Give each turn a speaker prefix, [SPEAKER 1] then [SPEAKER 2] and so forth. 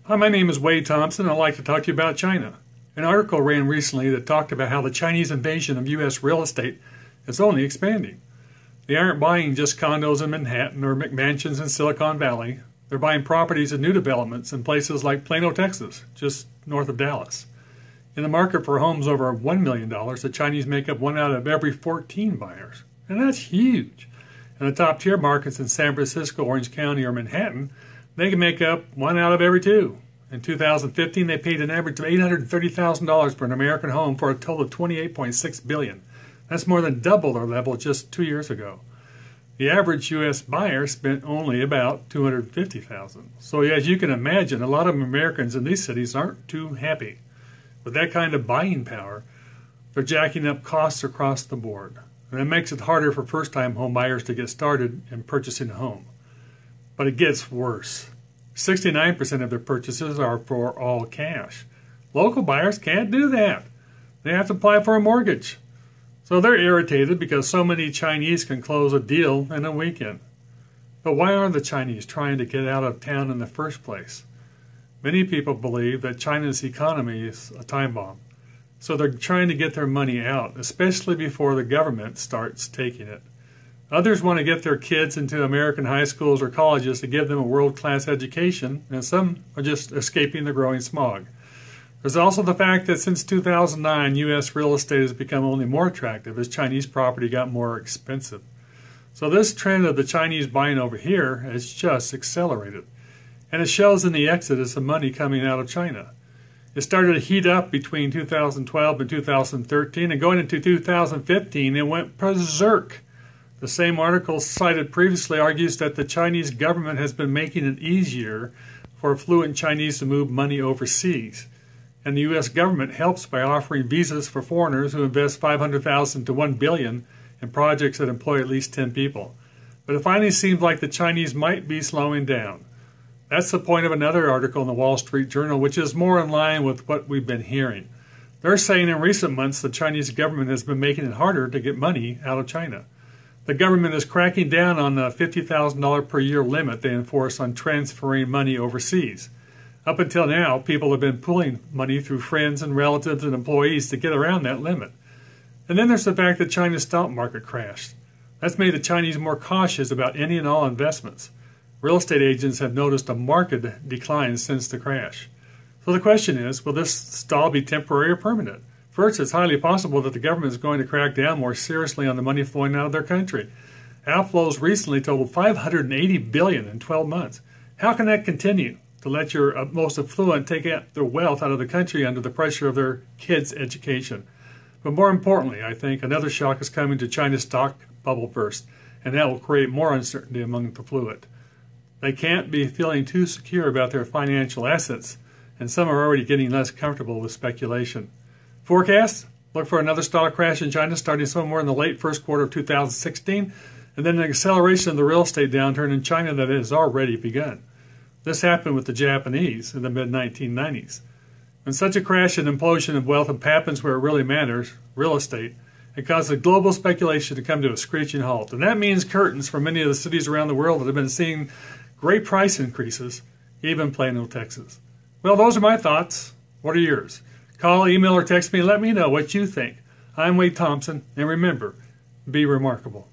[SPEAKER 1] Hi, my name is Wade Thompson. I'd like to talk to you about China. An article ran recently that talked about how the Chinese invasion of U.S. real estate is only expanding. They aren't buying just condos in Manhattan or McMansions in Silicon Valley. They're buying properties and new developments in places like Plano, Texas, just north of Dallas. In the market for homes over $1 million, the Chinese make up 1 out of every 14 buyers. And that's huge. In the top tier markets in San Francisco, Orange County, or Manhattan, they can make up 1 out of every 2. In 2015, they paid an average of $830,000 for an American home for a total of $28.6 billion. That's more than double their level just 2 years ago. The average U.S. buyer spent only about $250,000. So as you can imagine, a lot of Americans in these cities aren't too happy. With that kind of buying power, they're jacking up costs across the board. And it makes it harder for first-time home buyers to get started in purchasing a home. But it gets worse. 69% of their purchases are for all cash. Local buyers can't do that. They have to apply for a mortgage. So they're irritated because so many Chinese can close a deal in a weekend. But why are the Chinese trying to get out of town in the first place? Many people believe that China's economy is a time bomb. So they're trying to get their money out, especially before the government starts taking it. Others want to get their kids into American high schools or colleges to give them a world-class education, and some are just escaping the growing smog. There's also the fact that since 2009, U.S. real estate has become only more attractive as Chinese property got more expensive. So this trend of the Chinese buying over here has just accelerated. And it shows in the exodus of money coming out of China. It started to heat up between 2012 and 2013, and going into 2015, it went berserk. The same article cited previously argues that the Chinese government has been making it easier for affluent Chinese to move money overseas. And the U.S. government helps by offering visas for foreigners who invest $500,000 to $1 billion in projects that employ at least 10 people. But it finally seems like the Chinese might be slowing down. That's the point of another article in the Wall Street Journal, which is more in line with what we've been hearing. They're saying in recent months the Chinese government has been making it harder to get money out of China. The government is cracking down on the $50,000 per year limit they enforce on transferring money overseas. Up until now, people have been pulling money through friends and relatives and employees to get around that limit. And then there's the fact that China's stock market crashed. That's made the Chinese more cautious about any and all investments. Real estate agents have noticed a marked decline since the crash. So the question is, will this stall be temporary or permanent? First, it's highly possible that the government is going to crack down more seriously on the money flowing out of their country. Outflows recently totaled $580 billion in 12 months. How can that continue? To let your most affluent take out their wealth out of the country under the pressure of their kids' education. But more importantly, I think another shock is coming to China's stock bubble burst, and that will create more uncertainty among the affluent. They can't be feeling too secure about their financial assets, and some are already getting less comfortable with speculation. Forecast? Look for another stock crash in China starting somewhere in the late first quarter of 2016, and then an acceleration of the real estate downturn in China that has already begun. This happened with the Japanese in the mid-1990s. When such a crash and implosion of wealth happens where it really matters, real estate, it causes global speculation to come to a screeching halt. And that means curtains for many of the cities around the world that have been seeing great price increases, even Plano, Texas. Well, those are my thoughts. What are yours? Call, email, or text me and let me know what you think. I'm Wade Thompson, and remember, be remarkable.